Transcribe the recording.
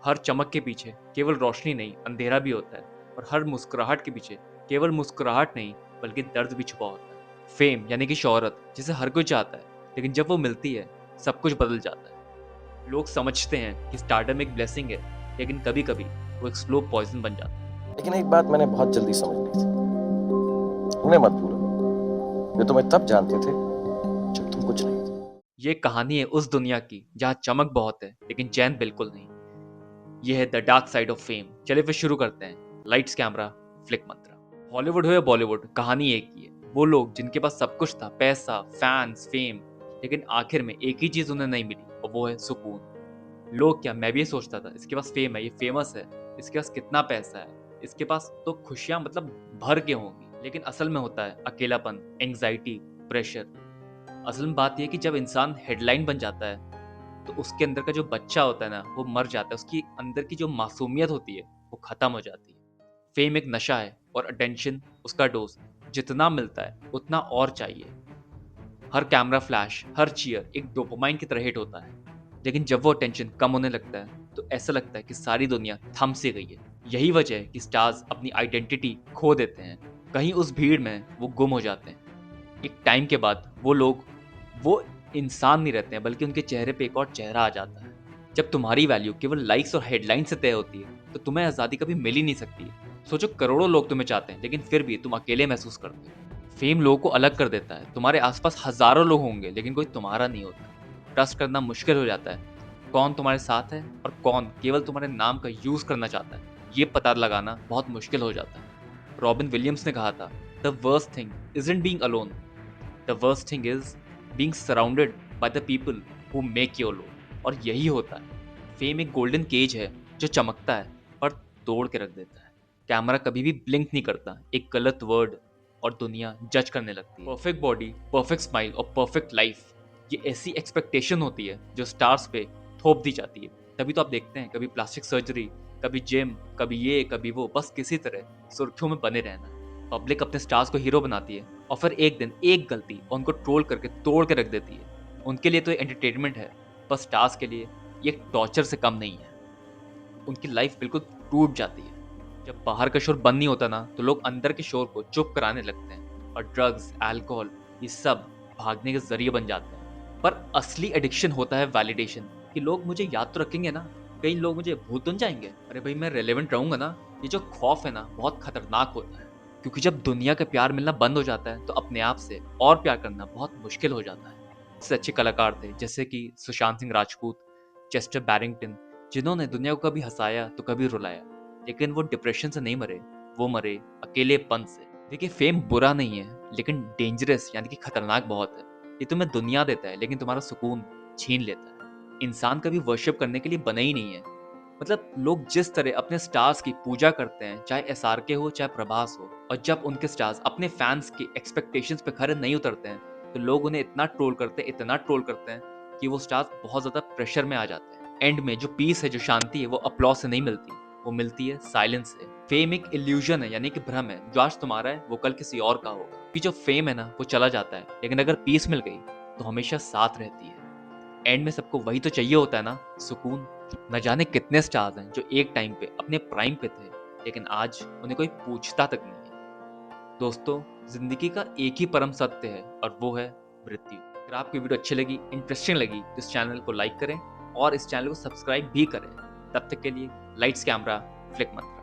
हर चमक के पीछे केवल रोशनी नहीं, अंधेरा भी होता है। और हर मुस्कुराहट के पीछे केवल मुस्कुराहट नहीं, बल्कि दर्द भी छुपा होता है। फेम यानी कि शोहरत, जिसे हर कोई चाहता है, लेकिन जब वो मिलती है, सब कुछ बदल जाता है। लोग समझते हैं कि स्टारडम एक ब्लेसिंग है, लेकिन कभी-कभी वो एक स्लो पॉइजन बन जाता है। लेकिन एक बात मैंने बहुत जल्दी समझ ली थी, उन्हें मत भूलो, वे तुम्हें तब जानते थे जब तुम कुछ नहीं थे। ये कहानी है उस दुनिया की जहाँ चमक बहुत है, लेकिन चैन बिल्कुल नहीं। ये है the dark side of fame. चलिए फिर शुरू करते हैं। लाइट्स कैमरा फ्लिक मंत्रा। हॉलीवुड हो या बॉलीवुड, कहानी एक ही है। वो लोग जिनके पास सब कुछ था, पैसा, फैंस, फेम, लेकिन आखिर में एक ही चीज उन्हें नहीं मिली, और वो है सुकून। लोग क्या, मैं भी ये सोचता था, इसके पास फेम है, ये फेमस है, इसके पास कितना पैसा है, इसके पास तो खुशियां मतलब भर के होंगी। लेकिन असल में होता है अकेलापन, एंग्जाइटी, प्रेशर। असल में बात यह है कि जब इंसान हेडलाइन बन जाता है, तो उसके अंदर का जो बच्चा होता है ना, वो मर जाता है। उसकी अंदर की जो मासूमियत होती है, वो खत्म हो जाती है। फेम एक नशा है, और अटेंशन उसका डोज। जितना मिलता है उतना और चाहिए। हर कैमरा फ्लैश, हर चीयर एक डोपामाइन की तरह हिट होता है। लेकिन जब वो अटेंशन कम होने लगता है, तो ऐसा लगता है कि सारी दुनिया थम सी गई है। यही वजह है कि स्टार्स अपनी आइडेंटिटी खो देते हैं। कहीं उस भीड़ में वो गुम हो जाते हैं। एक टाइम के बाद वो लोग वो इंसान नहीं रहते हैं, बल्कि उनके चेहरे पे एक और चेहरा आ जाता है। जब तुम्हारी वैल्यू केवल लाइक्स और हेडलाइन से तय होती है, तो तुम्हें आज़ादी कभी मिल ही नहीं सकती। सोचो, करोड़ों लोग तुम्हें चाहते हैं, लेकिन फिर भी तुम अकेले महसूस करते हो। फेम लोगों को अलग कर देता है। तुम्हारे आसपास हजारों लोग होंगे, लेकिन कोई तुम्हारा नहीं होता। ट्रस्ट करना मुश्किल हो जाता है। कौन तुम्हारे साथ है और कौन केवल तुम्हारे नाम का यूज करना चाहता है, ये पता लगाना बहुत मुश्किल हो जाता है। रॉबिन विलियम्स ने कहा था, the worst thing isn't being alone. The worst thing is being surrounded by the people who make you alone. और यही होता है। फेम एक गोल्डन केज है जो चमकता है, पर तोड़ के रख देता है। कैमरा कभी भी ब्लिंक नहीं करता। एक गलत वर्ड और दुनिया जज करने लगती है। परफेक्ट बॉडी, परफेक्ट स्माइल और परफेक्ट लाइफ, ये ऐसी एक्सपेक्टेशन होती है जो स्टार्स पे थोप दी जाती है। तभी तो आप देखते हैं, कभी प्लास्टिक सर्जरी, कभी जिम, कभी ये कभी वो, बस किसी तरह सुर्खियों में बने रहना। पब्लिक अपने स्टार्स को हीरो बनाती है, और फिर एक दिन एक गलती और उनको ट्रोल करके तोड़ के रख देती है। उनके लिए तो ये एंटरटेनमेंट है, पर स्टार्स के लिए ये टॉर्चर से कम नहीं है। उनकी लाइफ बिल्कुल टूट जाती है। जब बाहर का शोर बंद नहीं होता ना, तो लोग अंदर के शोर को चुप कराने लगते हैं, और ड्रग्स, अल्कोहल, ये सब भागने के जरिए बन जाते हैं। पर असली एडिक्शन होता है वैलिडेशन, कि लोग मुझे याद तो रखेंगे ना, कई लोग मुझे भूल तो नहीं जाएंगे। अरे भाई, मैं रेलेवेंट रहूंगा ना। ये जो खौफ है ना, बहुत खतरनाक होता है। क्योंकि जब दुनिया का प्यार मिलना बंद हो जाता है, तो अपने आप से और प्यार करना बहुत मुश्किल हो जाता है। इससे अच्छे कलाकार थे, जैसे कि सुशांत सिंह राजपूत, चेस्टर बैरिंगटन, जिन्होंने दुनिया को कभी हंसाया तो कभी रुलाया। लेकिन वो डिप्रेशन से नहीं मरे, वो मरे अकेलेपन से। देखिए, फेम बुरा नहीं है, लेकिन डेंजरस यानी कि खतरनाक बहुत है। ये तुम्हें दुनिया देता है, लेकिन तुम्हारा सुकून छीन लेता है। इंसान कभी वर्शिप करने के लिए बने ही नहीं है। मतलब लोग जिस तरह अपने स्टार्स की पूजा करते हैं, चाहे एसआरके हो चाहे प्रभास हो, और जब उनके स्टार्स अपने फैंस की एक्सपेक्टेशंस पे खरे नहीं उतरते हैं, तो लोग उन्हें इतना ट्रोल करते हैं, इतना ट्रोल करते हैं, कि वो स्टार्स बहुत ज्यादा प्रेशर में आ जाते हैं। एंड में जो पीस है, जो शांति है, वो अप्लॉज से नहीं मिलती, वो मिलती है साइलेंस से। फेम एक इल्यूजन है, यानी कि भ्रम है। जो आज तुम्हारा है, वो कल किसी और का होगा। कि जो फेम है ना, वो चला जाता है, लेकिन अगर पीस मिल गई, तो हमेशा साथ रहती है। एंड में सबको वही तो चाहिए होता है ना, सुकून। न जाने कितने स्टार्स हैं जो एक टाइम पे अपने प्राइम पे थे, लेकिन आज उन्हें कोई पूछता तक नहीं है। दोस्तों, जिंदगी का एक ही परम सत्य है, और वो है मृत्यु। अगर आपको वीडियो अच्छी लगी, इंटरेस्टिंग लगी, तो इस चैनल को लाइक करें और इस चैनल को सब्सक्राइब भी करें। तब तक के लिए लाइट्स कैमरा फ्लिक मंत्रा।